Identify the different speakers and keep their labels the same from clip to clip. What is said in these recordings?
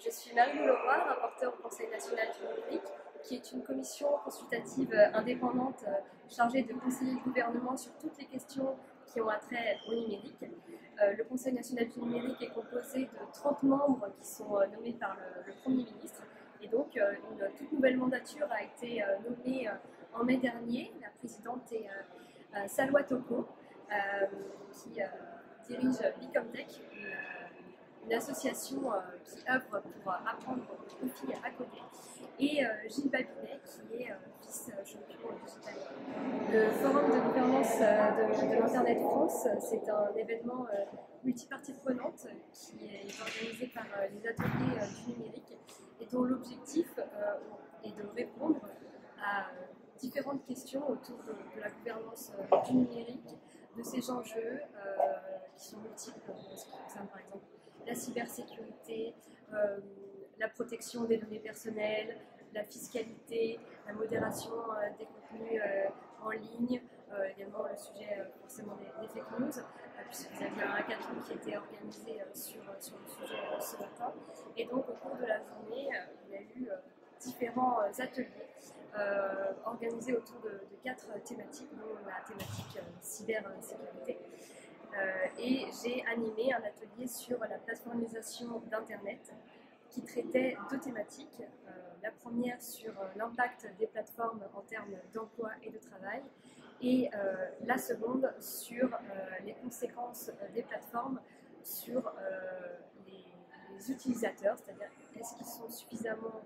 Speaker 1: Je suis Marie Leroy, rapporteure au Conseil national du numérique, qui est une commission consultative indépendante chargée de conseiller le gouvernement sur toutes les questions qui ont attrait au numérique. Le Conseil national du numérique est composé de 30 membres qui sont nommés par le Premier ministre. Et donc, une toute nouvelle mandature a été nommée en mai dernier. La présidente est Salwa Toko, qui dirige Bicomtech, une association qui œuvre pour apprendre aux filles à coder, et Gilles Babinet, qui est vice-champion digital. Le forum de gouvernance de l'Internet France, c'est un événement multipartie prenante qui est organisé par les ateliers du numérique et dont l'objectif est de répondre à différentes questions autour de la gouvernance du numérique, de ses enjeux qui sont multiples, en ce qui concerne par exemple la cybersécurité, la protection des données personnelles, la fiscalité, la modération des contenus en ligne, également le sujet forcément des fake news, puisque vous aviez un hackathon qui était organisé sur le sujet ce matin. Et donc au cours de la journée, il y a eu différents ateliers organisés autour de 4 thématiques, dont la thématique cybersécurité. Et j'ai animé un atelier sur la plateformisation d'Internet qui traitait 2 thématiques. La première sur l'impact des plateformes en termes d'emploi et de travail, et la seconde sur les conséquences des plateformes sur les utilisateurs, c'est-à-dire est-ce qu'ils sont suffisamment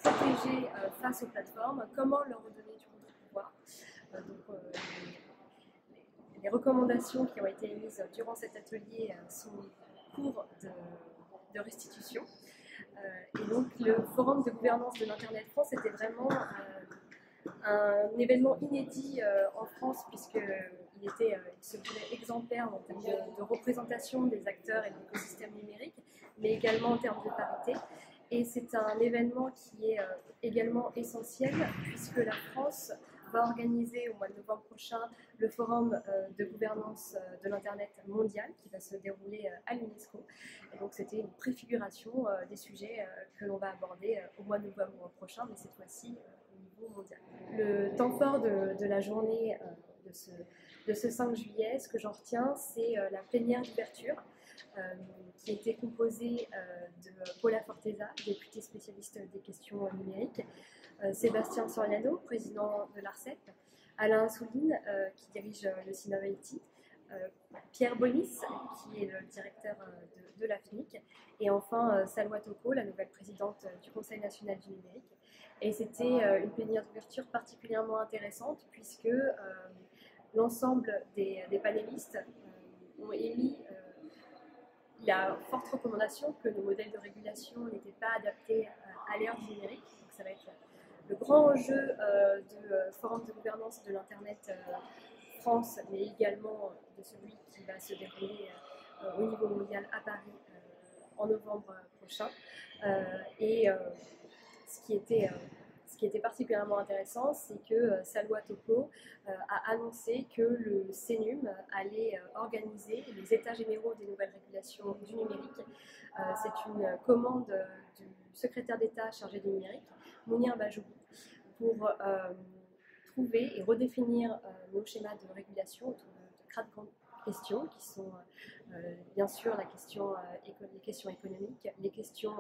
Speaker 1: protégés face aux plateformes, comment leur redonner du contre-pouvoir. Les recommandations qui ont été émises durant cet atelier sont en cours de restitution. Et donc le forum de gouvernance de l'Internet France était vraiment un événement inédit en France, puisqu'il se voulait exemplaire en termes de représentation des acteurs et de l'écosystème numérique, mais également en termes de parité. Et c'est un événement qui est également essentiel, puisque la France va organiser au mois de novembre prochain le forum de gouvernance de l'Internet mondial qui va se dérouler à l'UNESCO. Et donc c'était une préfiguration des sujets que l'on va aborder au mois de novembre prochain, mais cette fois-ci au niveau mondial. Le temps fort de la journée de ce 5 juillet, ce que j'en retiens, c'est la plénière d'ouverture qui a été composée de Paula Forteza, députée spécialiste des questions numériques, Sébastien Soriano, président de l'ARCEP, Alain Assouline, qui dirige le Synovaity, Pierre Bonis, qui est le directeur de la FNIC, et enfin Salwa Toko, la nouvelle présidente du Conseil national du numérique. Et c'était une plénière d'ouverture particulièrement intéressante, puisque l'ensemble des panélistes ont émis la forte recommandation que nos modèles de régulation n'étaient pas adaptés à l'ère du numérique. Donc ça va être le grand enjeu du forum de gouvernance de l'Internet France, mais également de celui qui va se dérouler au niveau mondial à Paris en novembre prochain. Ce qui était particulièrement intéressant, c'est que Salwa Toko a annoncé que le CNUM allait organiser les états généraux des nouvelles régulations du numérique. C'est une commande du secrétaire d'État chargé du numérique, Mounir Mahjoubi, pour trouver et redéfinir nos schémas de régulation autour de 4 grandes questions qui sont bien sûr les questions économiques, les questions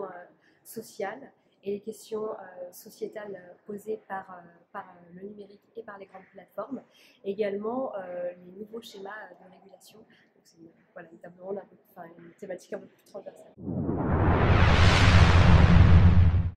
Speaker 1: sociales et les questions sociétales posées par le numérique et par les grandes plateformes, et également les nouveaux schémas de régulation. Donc c'est une table ronde une thématique un peu plus transversale.